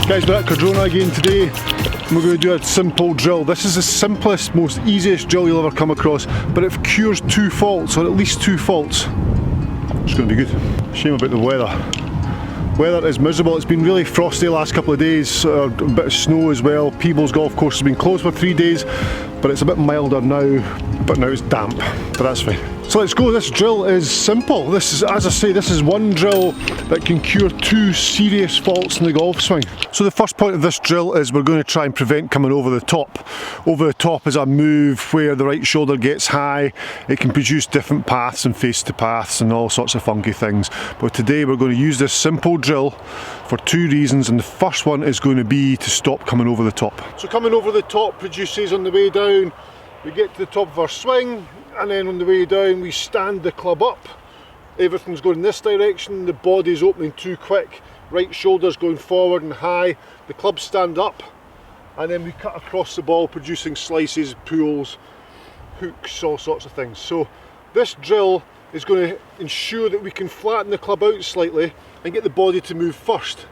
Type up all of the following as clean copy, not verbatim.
Guys, we're at Cardrona again today. We're going to do a simple drill. This is the simplest, most easiest drill you'll ever come across, but it cures two faults, or at least two faults. It's going to be good. Shame about the weather. Weather is miserable. It's been really frosty the last couple of days, a bit of snow as well. Peebles Golf Course has been closed for 3 days, but it's a bit milder now, but now it's damp, but that's fine. So let's go. This drill is simple. This is, as I say, this is one drill that can cure two serious faults in the golf swing. So the first point of this drill is we're going to try and prevent coming over the top. Over the top is a move where the right shoulder gets high. It can produce different paths and face to paths and all sorts of funky things. But today we're going to use this simple drill for two reasons, and the first one is going to be to stop coming over the top. So coming over the top produces, on the way down, we get to the top of our swing, and then on the way down we stand the club up. Everything's going in this direction, the body's opening too quick, right shoulder's going forward and high, the clubs stand up, and then we cut across the ball producing slices, pulls, hooks, all sorts of things. So this drill is going to ensure that we can flatten the club out slightly and get the body to move first.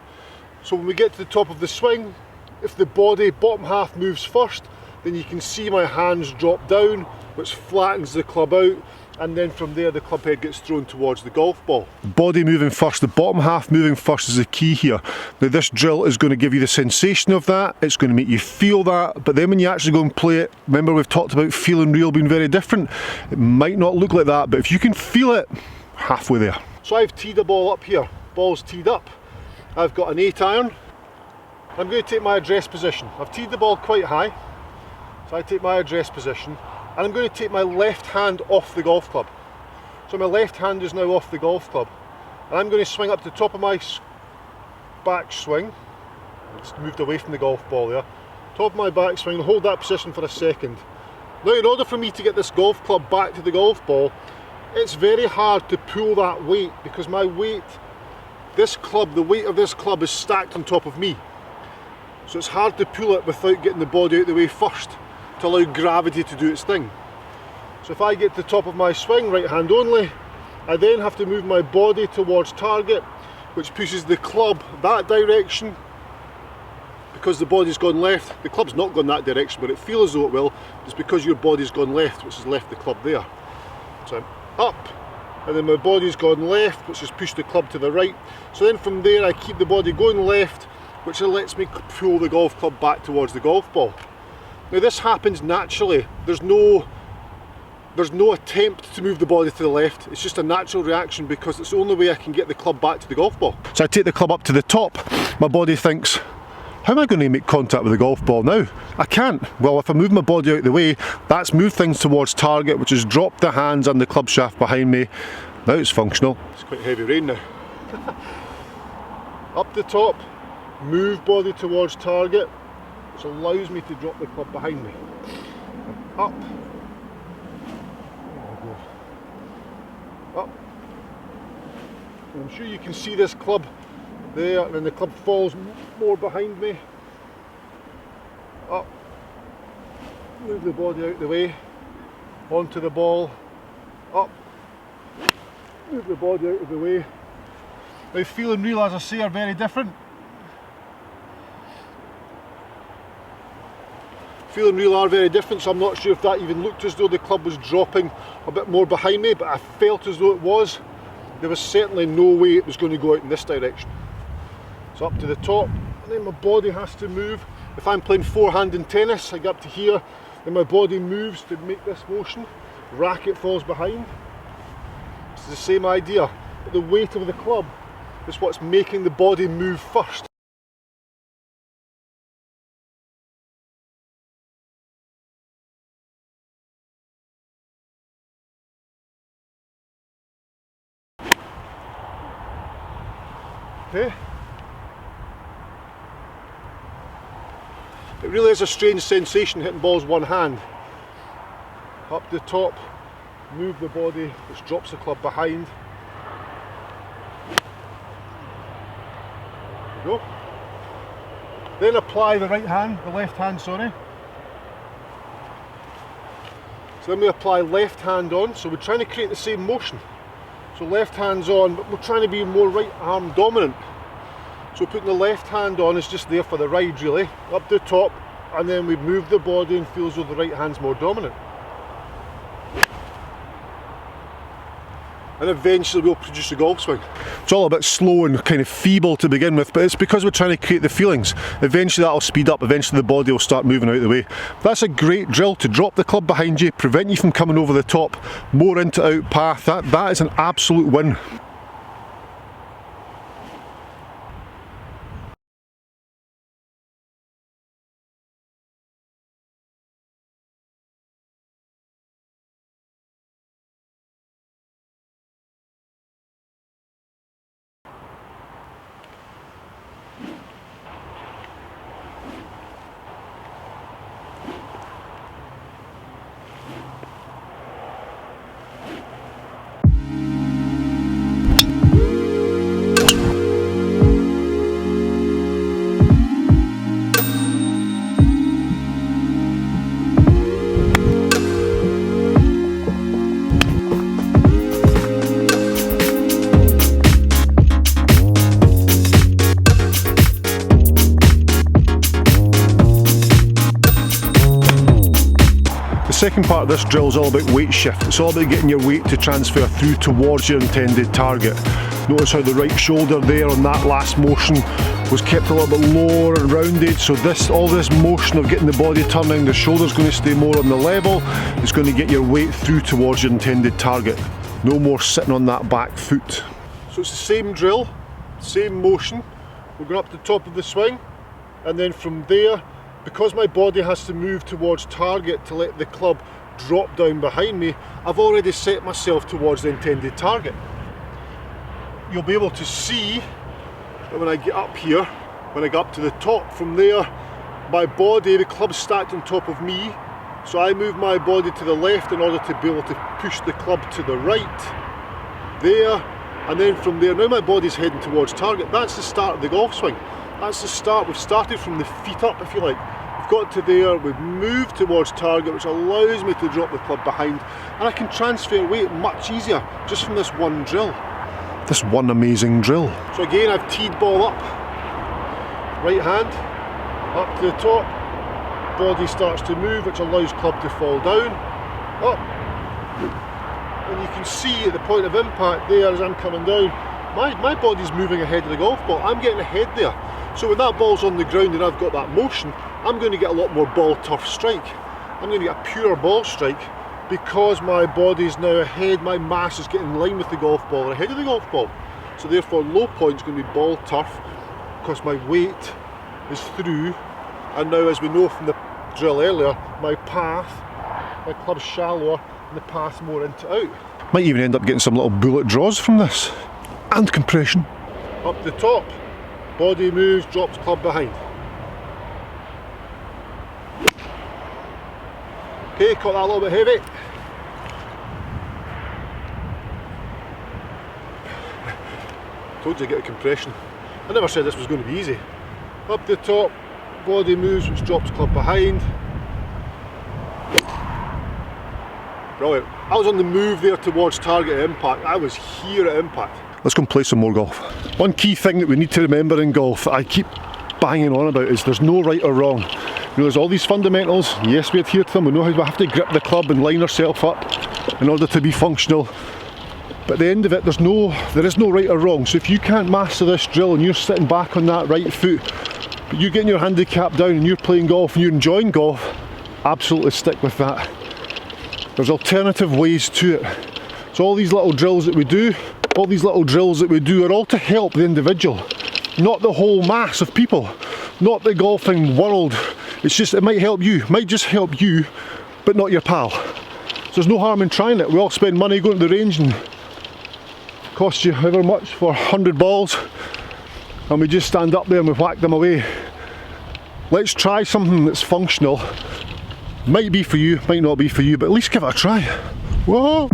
So when we get to the top of the swing, if the body, bottom half, moves first, then you can see my hands drop down, which flattens the club out, and then from there the club head gets thrown towards the golf ball. Body moving first, the bottom half moving first is the key here. Now this drill is going to give you the sensation of that, it's going to make you feel that, but then when you actually go and play it, remember we've talked about feel and real being very different. It might not look like that, but if you can feel it, halfway there. So I've teed a ball up here, ball's teed up. I've got an 8 iron. I'm going to take my address position. I've teed the ball quite high, so I take my address position, and I'm going to take my left hand off the golf club. So my left hand is now off the golf club, and I'm going to swing up to the top of my back swing. It's moved away from the golf ball there. Top of my back swing, hold that position for a second. Now in order for me to get this golf club back to the golf ball, it's very hard to pull that weight, because my weight, this club, the weight of this club is stacked on top of me. So it's hard to pull it without getting the body out of the way first, to allow gravity to do its thing. So if I get to the top of my swing, right hand only, I then have to move my body towards target, which pushes the club that direction. Because the body's gone left, the club's not gone that direction, but it feels as though it will. It's because your body's gone left, which has left the club there. So I'm up, and then my body's gone left, which has pushed the club to the right. So then from there I keep the body going left, which lets me pull the golf club back towards the golf ball. Now this happens naturally. There's no attempt to move the body to the left. It's just a natural reaction, because it's the only way I can get the club back to the golf ball. So I take the club up to the top. My body thinks, how am I going to make contact with the golf ball now? I can't. Well, if I move my body out of the way, that's moved things towards target, which has dropped the hands and the club shaft behind me. Now it's functional. It's quite heavy rain now. Up the top, move body towards target, which allows me to drop the club behind me. Up. Up. And I'm sure you can see this club there, and then the club falls more behind me. Up. Move the body out of the way. Onto the ball. Up. Move the body out of the way. Now feel and real, as I say, are very different. Feel and real are very different, so I'm not sure if that even looked as though the club was dropping a bit more behind me, but I felt as though it was. There was certainly no way it was going to go out in this direction. So up to the top, and then my body has to move. If I'm playing forehand in tennis, I get up to here, then my body moves to make this motion. Racket falls behind. It's the same idea, but the weight of the club is what's making the body move first. Okay. It really is a strange sensation hitting balls one hand. Up the top, move the body, which drops the club behind. There we go. Then apply the right hand, the left hand, sorry. So then we apply left hand on, so we're trying to create the same motion. So left hand's on, but we're trying to be more right arm dominant. So putting the left hand on is just there for the ride really, up the top, and then we move the body and feel as though the right hand's more dominant. And eventually we'll produce a golf swing. It's all a bit slow and kind of feeble to begin with, but it's because we're trying to create the feelings. Eventually that'll speed up, eventually the body will start moving out of the way. That's a great drill to drop the club behind you, prevent you from coming over the top, more into out path. That is an absolute win. The second part of this drill is all about weight shift. It's all about getting your weight to transfer through towards your intended target. Notice how the right shoulder there on that last motion was kept a little bit lower and rounded, so all this motion of getting the body turning, the shoulder's going to stay more on the level. It's going to get your weight through towards your intended target. No more sitting on that back foot. So it's the same drill, same motion. We're going up to the top of the swing, and then from there, because my body has to move towards target to let the club drop down behind me, I've already set myself towards the intended target. You'll be able to see that when I get up here, when I get up to the top, from there, my body, the club's stacked on top of me, so I move my body to the left in order to be able to push the club to the right, there, and then from there, now my body's heading towards target. That's the start of the golf swing. That's the start. We've started from the feet up, if you like. We've got to there, we've moved towards target, which allows me to drop the club behind, and I can transfer weight much easier just from this one drill. This one amazing drill. So again, I've teed ball up, right hand, up to the top, body starts to move, which allows club to fall down, up, and you can see at the point of impact there as I'm coming down, my body's moving ahead of the golf ball. I'm getting ahead there. So when that ball's on the ground and I've got that motion, I'm going to get a lot more ball turf strike. I'm going to get a pure ball strike because my body's now ahead, my mass is getting in line with the golf ball or ahead of the golf ball. So therefore low point's going to be ball turf because my weight is through, and now as we know from the drill earlier, my club's shallower and the path more into out. Might even end up getting some little bullet draws from this. And compression. Up the top, body moves, drops club behind. Okay, caught that a little bit heavy. Told you to get a compression. I never said this was going to be easy. Up the top, body moves, which drops club behind. Brilliant. I was on the move there towards target impact. I was here at impact. Let's go and play some more golf. One key thing that we need to remember in golf that I keep banging on about is there's no right or wrong. You know, there's all these fundamentals. Yes, we adhere to them. We know how we have to grip the club and line ourselves up in order to be functional. But at the end of it, there is no right or wrong. So if you can't master this drill and you're sitting back on that right foot, but you're getting your handicap down and you're playing golf and you're enjoying golf, absolutely stick with that. There's alternative ways to it. So all these little drills that we do, are all to help the individual, not the whole mass of people, not the golfing world. It's just, it might help you, might just help you, but not your pal. So there's no harm in trying it. We all spend money going to the range and it costs you however much for 100 balls, and we just stand up there and we whack them away. Let's try something that's functional. Might be for you, might not be for you, but at least give it a try. Whoa!